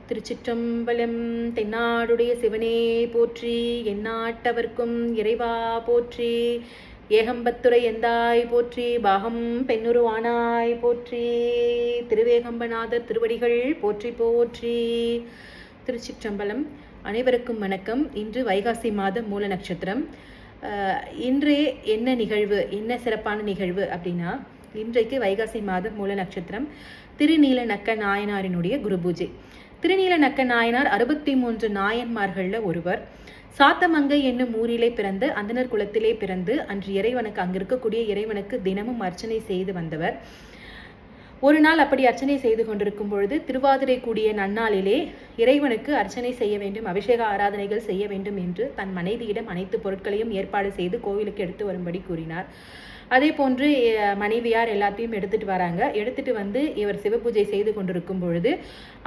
திருச்சிற்றம்பலம். தென்னாடுடைய சிவனே போற்றி, எந்நாட்டவர்க்கும் இறைவா போற்றி, ஏகம்பத்துரை எந்தாய் போற்றி, பாகம் பெண்ணுருவானாய் போற்றி, திருவேகம்பநாதர் திருவடிகள் போற்றி போற்றி. திருச்சிற்றம்பலம். அனைவருக்கும் வணக்கம். இன்று வைகாசி மாதம் மூல நட்சத்திரம். இன்று என்ன நிகழ்வு, என்ன சிறப்பான நிகழ்வு அப்படின்னா, இன்றைக்கு வைகாசி மாதம் மூல நட்சத்திரம் திருநீல நக்க நாயனாரினுடைய குரு பூஜை. திருநீல நக்க நாயனார் 63 நாயன்மார்களில் ஒருவர். சாத்தமங்கை என்னும் ஊரிலே பிறந்து அந்தனர் குலத்திலே பிறந்து அன்று இறைவனுக்கு, அங்கு இருக்கக்கூடிய இறைவனுக்கு தினமும் அர்ச்சனை செய்து வந்தவர். ஒரு நாள் அப்படி அர்ச்சனை செய்து கொண்டிருக்கும் பொழுது, திருவாதிரை கூடிய நன்னாளிலே இறைவனுக்கு அர்ச்சனை செய்ய வேண்டும், அபிஷேக ஆராதனைகள் செய்ய வேண்டும் என்று தன் மனைவியிடம் அனைத்து பொருட்களையும் ஏற்பாடு செய்து கோவிலுக்கு எடுத்து வரும்படி கூறினார். அதே போன்று மனைவியார் எல்லாத்தையும் எடுத்துட்டு வராங்க. எடுத்துட்டு வந்து இவர் சிவபூஜை செய்து கொண்டிருக்கும் பொழுது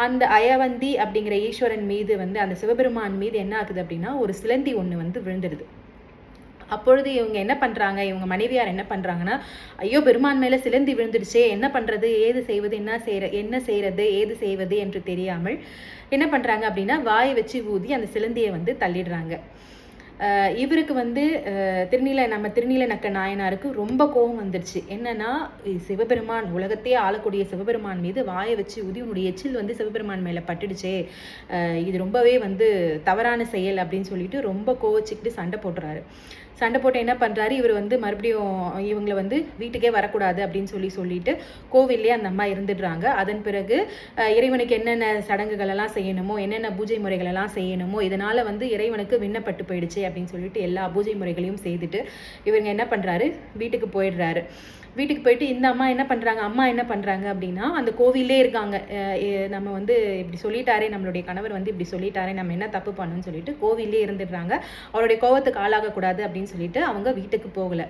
அந்த அயவந்தி அப்படிங்கிற ஈஸ்வரன் மீது அந்த சிவபெருமான் மீது என்ன ஆகுது அப்படின்னா, ஒரு சிலந்தி ஒன்று விழுந்துடுது. அப்பொழுது இவங்க என்ன பண்ணுறாங்க, இவங்க மனைவியார் என்ன பண்ணுறாங்கன்னா, ஐயோ பெருமான் மேலே சிலந்தி விழுந்துடுச்சே, என்ன பண்ணுறது, ஏது செய்வது, என்ன செய்கிறது, ஏது செய்வது என்று தெரியாமல் என்ன பண்ணுறாங்க அப்படின்னா, வாயை வச்சு ஊதி அந்த சிலந்தியை தள்ளிடுறாங்க. இவருக்கு திருநீல நக்க நாயனாருக்கு ரொம்ப கோபம் வந்துடுச்சு. என்னன்னா, சிவபெருமான், உலகத்தையே ஆளக்கூடிய சிவபெருமான் மீது வாயை வச்சு ஊதி உன்னுடைய எச்சில் சிவபெருமான் மேலே பட்டுடுச்சே, இது ரொம்பவே தவறான செயல் அப்படின்னு சொல்லிட்டு ரொம்ப கோவச்சிக்கிட்டு சண்டை போட்டுறாரு. சண்டை போட்டு என்ன பண்ணுறாரு, இவர் மறுபடியும் இவங்களை வீட்டுக்கே வரக்கூடாது அப்படின்னு சொல்லிட்டு கோவில்லே அந்த அம்மா இருந்துடுறாங்க. அதன் பிறகு இறைவனுக்கு என்னென்ன சடங்குகள் எல்லாம் செய்யணுமோ, என்னென்ன பூஜை முறைகள் எல்லாம் செய்யணுமோ, இதனால் இறைவனுக்கு விண்ணப்பட்டு போயிடுச்சு அப்படின்னு சொல்லிட்டு எல்லா பூஜை முறைகளையும் செய்துட்டு இவங்க என்ன பண்ணுறாரு, வீட்டுக்கு போயிடுறாரு. வீட்டுக்கு போயிட்டு இந்த அம்மா என்ன பண்ணுறாங்க அப்படின்னா, அந்த கோவிலே இருக்காங்க. நம்ம இப்படி சொல்லிட்டாரே, நம்மளுடைய கணவர் இப்படி சொல்லிட்டாரே, நம்ம என்ன தப்பு பண்ணணும்னு சொல்லிட்டு கோவிலே இருந்துடுறாங்க. அவருடைய கோவத்துக்கு ஆளாகக்கூடாது அப்படின்னு சொல்லிட்டு அவங்க வீட்டுக்கு போகலை.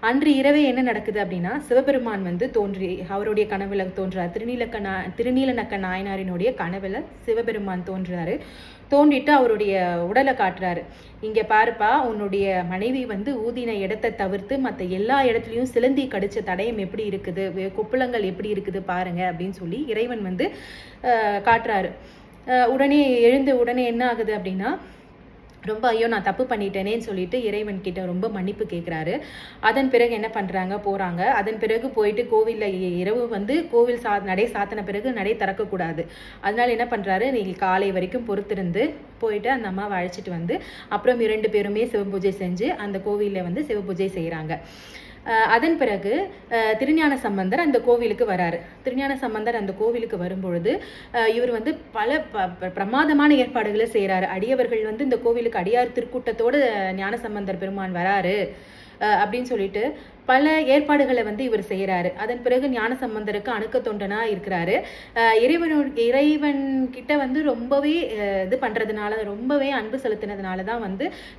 அன்று இரவே என்ன நடக்குது அப்படின்னா, சிவபெருமான் தோன்றி அவருடைய கனவுல தோன்றார். திருநீல நக்க நாயனாரினுடைய கனவுல சிவபெருமான் தோன்றாரு. தோண்டிட்டு அவருடைய உடலை காட்டுறாரு. இங்கே பாருப்பா, உன்னுடைய மனைவி ஊதின இடத்தை தவிர்த்து மற்ற எல்லா இடத்துலையும் சிலந்தி கடிச்ச தடயம் எப்படி இருக்குது, கொப்புளங்கள் எப்படி இருக்குது பாருங்க அப்படின்னு சொல்லி இறைவன் காட்டுறாரு. உடனே என்ன ஆகுது அப்படின்னா, ரொம்ப ஐயோ நான் தப்பு பண்ணிட்டேனேன்னு சொல்லிட்டு இறைவன் கிட்ட ரொம்ப மன்னிப்பு கேட்குறாரு. அதன் பிறகு என்ன போகிறாங்க. அதன் பிறகு போயிட்டு கோவிலில் இரவு கோவில் நடை சாத்தின பிறகு நடை திறக்கக்கூடாது. அதனால என்ன பண்ணுறாரு, நீங்கள் காலை வரைக்கும் பொறுத்திருந்து போயிட்டு அந்த அம்மாவை அழைச்சிட்டு அப்புறம் 2 பேருமே சிவபூஜை செஞ்சு அந்த கோவிலில் சிவபூஜை செய்கிறாங்க. அதன் பிறகு திருஞான சம்பந்தர் அந்த கோவிலுக்கு வராரு. திருஞான சம்பந்தர் அந்த கோவிலுக்கு வரும்பொழுது இவர் பல பிரமாதமான ஏற்பாடுகளை செய்கிறாரு. அடியவர்கள் இந்த கோவிலுக்கு அடியார் திருக்கூட்டத்தோடு ஞான சம்பந்தர் பெருமான் வராரு அப்படின்னு சொல்லிட்டு பல ஏற்பாடுகளை இவர் செய்கிறாரு. அதன் பிறகு ஞான சம்பந்தருக்கு அணுக்க தொண்டனா இருக்கிறாரு. இறைவன் கிட்ட ரொம்பவே இது பண்ணுறதுனால, ரொம்பவே அன்பு செலுத்தினதுனால தான்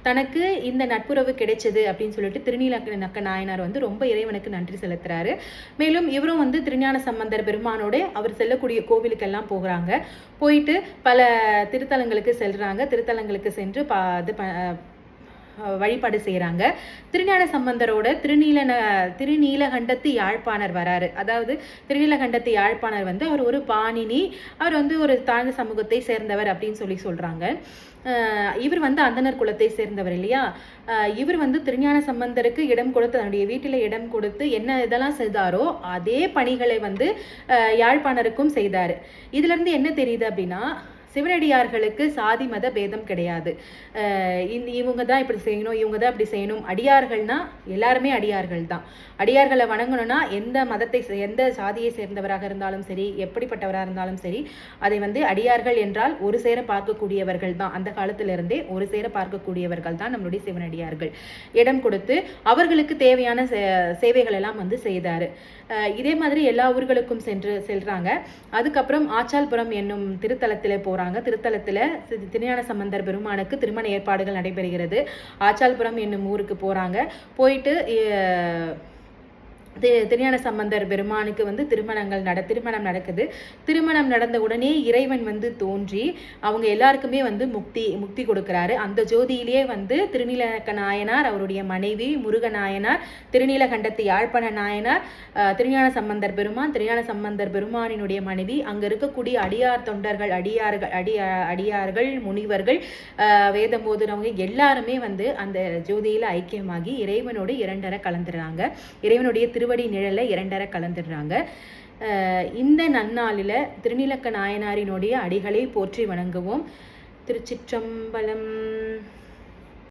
தனக்கு இந்த நட்புறவு கிடைச்சது அப்படின்னு சொல்லிட்டு திருநீல நக்க நாயனார் ரொம்ப இறைவனுக்கு நன்றி செலுத்துறாரு. மேலும் இவரும் திருஞான சம்பந்தர் பெருமானோட அவர் செல்லக்கூடிய கோவிலுக்கெல்லாம் போகிறாங்க. போயிட்டு பல திருத்தலங்களுக்கு செல்றாங்க. திருத்தலங்களுக்கு சென்று வழிபாடு செய்கிறாங்க. திருஞான சம்பந்தரோட திருநீலகண்டத்து யாழ்ப்பாணர் வராரு. அதாவது திருநீலகண்டத்து யாழ்ப்பாணர் அவர் ஒரு பாணினி, அவர் ஒரு தாழ்ந்த சமூகத்தை சேர்ந்தவர் அப்படின்னு சொல்றாங்க. இவர் அந்தனர் குலத்தை சேர்ந்தவர் இல்லையா. இவர் திருஞான சம்பந்தருக்கு இடம் கொடுத்து, தன்னுடைய வீட்டில் இடம் கொடுத்து என்ன இதெல்லாம் செய்தாரோ அதே பணிகளை யாழ்ப்பாணருக்கும் செய்தார். இதுல இருந்து என்ன தெரியுது அப்படின்னா, சிவனடியார்களுக்கு சாதி மத பேதம் கிடையாது. இவங்க தான் இப்படி செய்யணும், இவங்க தான் இப்படி செய்யணும். அடியார்கள்னா எல்லாருமே அடியார்கள் தான். அடியார்களை வணங்கணும்னா எந்த மதத்தை, எந்த சாதியை சேர்ந்தவராக இருந்தாலும் சரி, எப்படிப்பட்டவராக இருந்தாலும் சரி, அதை அடியார்கள் என்றால் ஒரு சேர பார்க்கக்கூடியவர்கள் தான். அந்த காலத்திலிருந்தே ஒரு சேர பார்க்கக்கூடியவர்கள் தான் நம்மளுடைய சிவனடியார்கள். இடம் கொடுத்து அவர்களுக்கு தேவையான சேவைகள் எல்லாம் செய்தாரு. இதே மாதிரி எல்லா ஊர்களுக்கும் செல்றாங்க. அதுக்கப்புறம் ஆச்சால்புரம் என்னும் திருத்தலத்தில் போறாங்க. திருத்தலத்தில் திருஞான சம்பந்தர் பெருமானுக்கு திருமண ஏற்பாடுகள் நடைபெறுகிறது. ஆச்சால்புரம் என்னும் ஊருக்கு போறாங்க. போயிட்டு திருஞான சம்பந்தர் பெருமானுக்கு வந்து திருமணம் நடக்குது. திருமணம் நடந்த உடனே இறைவன் வந்து தோன்றி அவங்க எல்லாருக்குமே வந்து முக்தி கொடுக்குறாரு. அந்த ஜோதியிலேயே வந்து திருநீலக நாயனார், அவருடைய மனைவி முருக நாயனார், திருநீலகண்டத்து யாழ்ப்பாண நாயனார், திருஞான சம்பந்தர் பெருமானினுடைய மனைவி, அங்க இருக்கக்கூடிய அடியார் தொண்டர்கள், அடியார்கள் முனிவர்கள், வேதம் போதுறவங்க எல்லாருமே வந்து அந்த ஜோதியில ஐக்கியமாகி இறைவனோடு இரண்டரை கலந்துடுறாங்க. இறைவனுடைய திருவடி நிழலை இரண்டரை கலந்துடுறாங்க. இந்த நன்னாளில் திருநீலக்க நாயனாரினுடைய அடிகளை போற்றி வணங்குவோம். திருச்சிற்றம்பலம்.